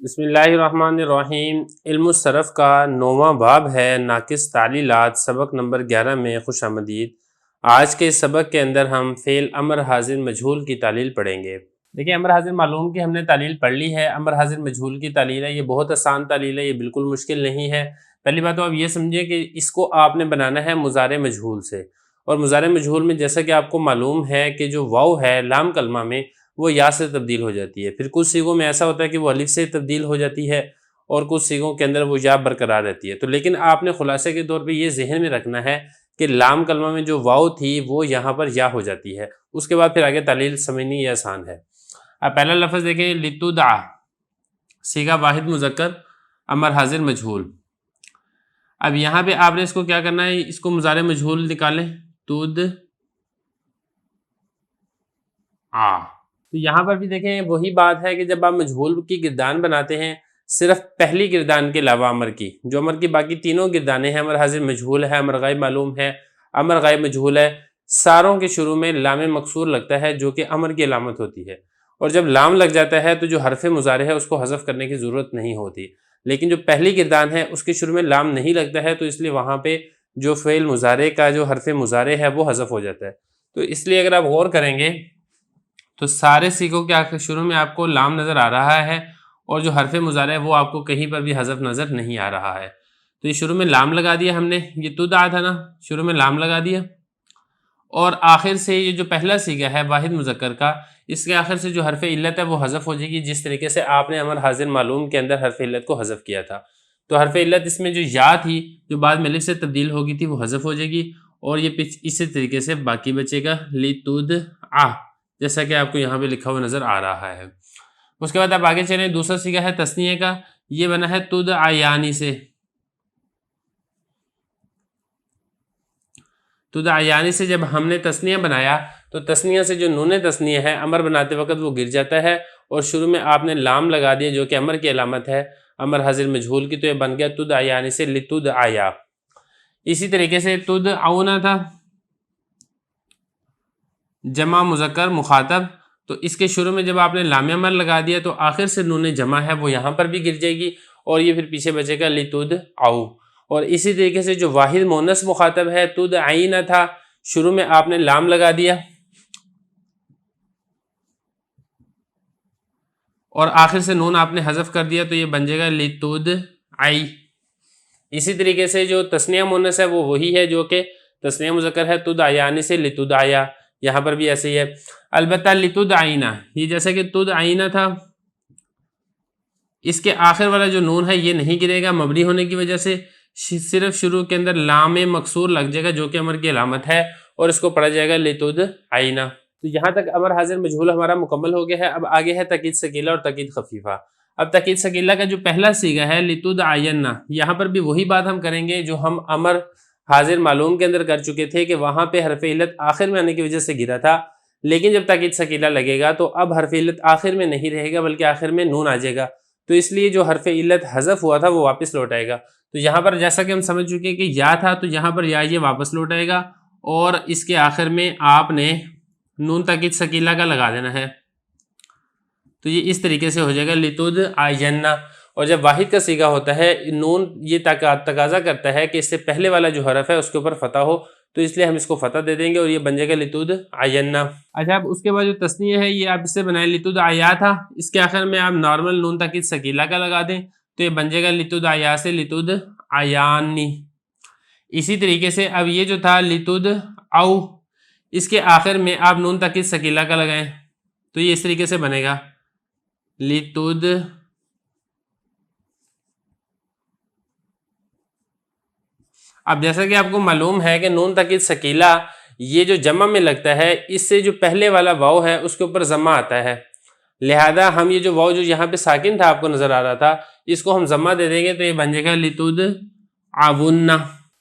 बिस्मिल्लाहिर्रहमानिर्रहीम। इल्मुस्सरफ़ का 9वां बाब है नाक़िस तालीलात, सबक नंबर 11 में खुश आमदीद। आज के सबक के अंदर हम फ़ेल अमर हाज़िर मजहूल की तालील पढ़ेंगे। देखिए, अमर हाज़िर मालूम की हमने तालील पढ़ ली है। अमर हाज़िर मजहूल की तालील है, ये बहुत आसान तालील है, ये बिल्कुल मुश्किल नहीं है। पहली बात तो आप ये समझिए कि इसको आपने बनाना है मुज़ारे मजहूल से, और मुज़ारे मजहूल में जैसा कि आपको मालूम है कि जो वाव है लाम कलमा में वो या से तब्दील हो जाती है। फिर कुछ सीगों में ऐसा होता है कि वो अलिफ से तब्दील हो जाती है और कुछ सीगों के अंदर वो या बरकरार रहती है। तो लेकिन आपने खुलासे के तौर पे ये जहन में रखना है कि लाम कलमा में जो वाव थी वो यहाँ पर या हो जाती है। उसके बाद फिर आगे तालील समझनी ये आसान है। अब पहला लफ्ज़ देखें, लितुदा, सीगा वाहिद मुज़क्कर, अमर हाजिर मजहूल। अब यहाँ पे आपने इसको क्या करना है, इसको मुज़ारे मजहूल निकालें, तुद आ। तो यहाँ पर भी देखें वही बात है कि जब आप मजहूल की गिरदान बनाते हैं, सिर्फ पहली गिरदान के अलावा अमर की, जो अमर की बाकी तीनों गिरदानें हैं, अमर हाजिर मजहूल है, अमर गायब मालूम है, अमर गायब मजहूल है, सारों के शुरू में लाम मकसूर लगता है जो कि अमर की अलामत होती है। और जब लाम लग जाता है तो जो हरफ मुज़ारे है उसको हज़फ करने की ज़रूरत नहीं होती। लेकिन जो पहली गिरदान है उसके शुरू में लाम नहीं लगता है, तो इसलिए वहाँ पर जो फ़ेल मुज़ारे का जो हरफ मुज़ारे है वो हज़फ हो जाता है। तो इसलिए अगर आप गौर करेंगे तो सारे सीगों के आखिर शुरू में आपको लाम नज़र आ रहा है और जो हरफ मुज़ारे है वो आपको कहीं पर भी हज़फ नज़र नहीं आ रहा है। तो ये शुरू में लाम लगा दिया हमने, ये तुद आ था ना, शुरू में लाम लगा दिया, और आखिर से ये जो पहला सीगा है वाहिद मुज़क्कर का, इसके आखिर से जो हरफ इल्लत है वो हज़फ हो जाएगी, जिस तरीके से आपने अमर हाजिर मालूम के अंदर हरफ इल्लत को हज़फ किया था। तो हरफ इल्लत इसमें जो या थी जो बाद में अलिफ से तब्दील होगी थी वो हज़फ हो जाएगी, और ये इसी तरीके से बाकी बचेगा लितुद आ, जैसा कि आपको यहाँ पे लिखा हुआ नज़र आ रहा है। उसके बाद आप आगे चलें, दूसरा सीगा है तस्नीये का, ये बना है तुद आयानी से। तुद आयानी से जब हमने तस्निया बनाया तो तस्निया से जो नून तस्निया है अमर बनाते वक्त वो गिर जाता है और शुरू में आपने लाम लगा दिया जो कि अमर की अलामत है अमर हाजिर मजहूल की, तो ये बन गया तुद आयानी से लितुद आया। इसी तरीके से तुद आउना था, जमा मुज़क्कर मुखातब, तो इसके शुरू में जब आपने लाम अमर लगा दिया तो आखिर से नून जमा है वो यहाँ पर भी गिर जाएगी और ये फिर पीछे बचेगा लितुद आऊ। और इसी तरीके से जो वाहिद मोनस मुखातब है तुद आईना था, शुरू में आपने लाम लगा दिया और आखिर से नून आपने हज़फ कर दिया, तो ये बन जाएगा लितुद आई। इसी तरीके से जो तस्निया मोनस है वो वही है जो कि तस्निया मुज़क्कर है, तुद आयानी से लितुद आया, यहाँ पर भी ऐसे ही है। अलबत्ता लितुद आईना, ये जैसे कि तुद आईना था, इसके आखिर वाला जो नून है ये नहीं गिरेगा मबनी होने की वजह से, सिर्फ शुरू के अंदर लाम मकसूर लग जाएगा जो कि अमर की अलामत है और इसको पढ़ा जाएगा लितुद आईना। तो यहाँ तक अमर हाजिर मजहूल हमारा मुकम्मल हो गया है। अब आगे है तकीद सकीला और तकीद खफीफा। अब तकीद सकीला का जो पहला सीगा है लितुद आयन्ना, यहाँ पर भी वही बात हम करेंगे जो हम अमर हाजिर मालूम के अंदर कर चुके थे कि वहाँ पे हरफ इल्लत आखिर में आने की वजह से गिरा था, लेकिन जब तकीद सकीला लगेगा तो अब हरफ इल्लत आखिर में नहीं रहेगा बल्कि आखिर में नून आ जाएगा, तो इसलिए जो हरफ इल्लत हज़फ हुआ था वो वापस लौट आएगा। तो यहाँ पर जैसा कि हम समझ चुके हैं कि या था, तो यहाँ पर या ये वापस लौट आएगा और इसके आखिर में आपने नून तकीद सकीला का लगा देना है, तो ये इस तरीके से हो जाएगा लितुद आयन्ना। और जब वाहिद का सीगा होता है नून ये तकाजा करता है कि इससे पहले वाला जो हरफ है उसके ऊपर फतह हो, तो इसलिए हम इसको फतह दे देंगे और ये बन जाएगा लितुद आयन्ना। अच्छा, अब उसके बाद जो तस्नीय है ये आप इससे बनाए लितुद आया था, इसके आखिर में आप नॉर्मल नून तकीद सकीला का लगा दें तो ये बन जाएगा लितुद आया से लितुद आयानी। इसी तरीके से अब ये जो था लितुद आउ, इसके आखिर में आप नून तकीद सकीला का लगाएं तो ये इस तरीके से बनेगा लितुद अब जैसा कि आपको मालूम है कि नून तकीद सकीला ये जो जमा में लगता है, इससे जो पहले वाला वाव है उसके ऊपर जमा आता है, लिहाजा हम ये जो वाव जो यहाँ पे साकिन था आपको नजर आ रहा था, इसको हम जम्मा दे देंगे तो ये बन जाएगा लितुद आवुन्ना।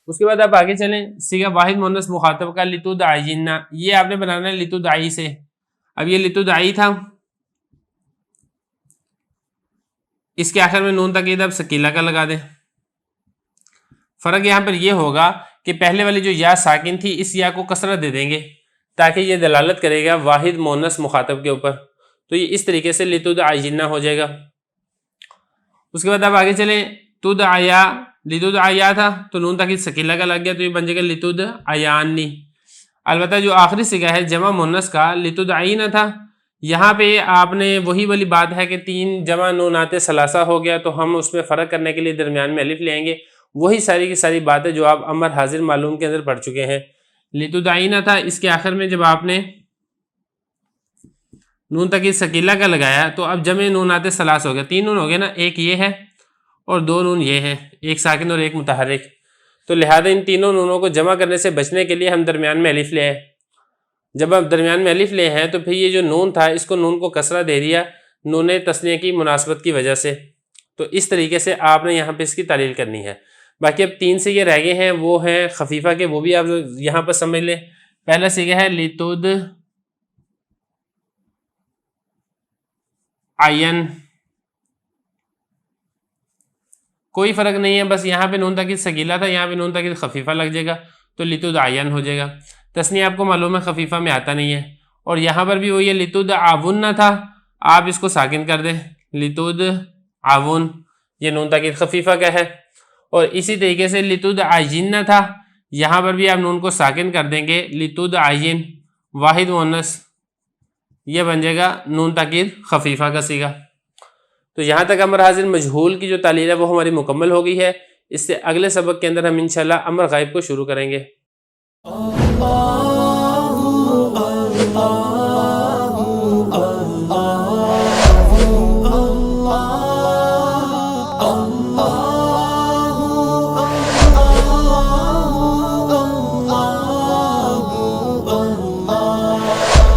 उसके बाद आप आगे चलें, सीगा वाहिद मुन्नस मुखातब का लितुद आइन्ना, ये आपने बनाना है लितुद आई से। अब ये लितुद आई था, इसके आखिर में नून ताकीद आप सकीला का लगा दें। फर्क यहाँ पर यह होगा कि पहले वाली जो या साकिन थी, इस या को कसरा दे देंगे ताकि ये दलालत करेगा वाहिद मुन्नस मुखातब के ऊपर, तो ये इस तरीके से लितुद आइन्ना हो जाएगा। उसके बाद आप आगे चलें, तुद आया, लितुद आया था तो नून ताकीद सकीला का लग गया तो ये बन जाएगा लितुद आयानी। अलबत्ता जो आखिरी सिगा है जमा मुन्नस का लितुद आइना था, यहाँ पे आपने वही वाली बात है कि 3 जमा नून आते सलासा हो गया, तो हम उसमें फ़र्क करने के लिए दरमियान में अलिफ ले आएंगे। वही सारी की सारी बातें जो आप अमर हाजिर मालूम के अंदर पढ़ चुके हैं। लितुद आइना था, इसके आखिर में जब आपने नून ताकीद सकीला का लगाया तो अब जमे नून आते सलास हो गया। 3 नून हो गए ना, एक ये है और 2 नून ये है, एक साकिन और एक मुतहर्रिक। तो लिहाजा इन तीनों नूनों को जमा करने से बचने के लिए हम दरमियान में अलिफ ले आए। जब आप दरमियान में अलिफ ले हैं तो फिर ये जो नून था, इसको नून को कसरा दे दिया नून तस्निया की मुनासबत की वजह से। तो इस तरीके से आपने यहाँ पे इसकी तालील करनी है। बाकी अब 3 से ये रह गए हैं, वो हैं खफीफा के, वो भी आप यहाँ पर समझ लें। पहला सीगा है लितुद आयन, कोई फर्क नहीं है, बस यहाँ पे नून ताकीद सगीला था, यहाँ पे नून ताकीद खफीफा लग जाएगा तो लितुद आयन हो जाएगा। तस्निया आपको मालूम है खफीफा में आता नहीं है। और यहाँ पर भी वही लितुद आवुन्ना था, आप इसको साकिन कर दें लितुद आवुन, ये नून ताकीद खफीफा का है। और इसी तरीके से लितुद आइन्ना था, यहाँ पर भी आप नून को साकिन कर देंगे लितुद आइन वाहिद मुन्नस, ये बन जाएगा नून ताकीद खफीफा का सीगा। तो यहाँ तक अमर हाजिर मजहूल की जो तालील है वो हमारी मुकम्मल हो गई है। इससे अगले सबक के अंदर हम इंशाल्लाह अमर गायब को शुरू करेंगे।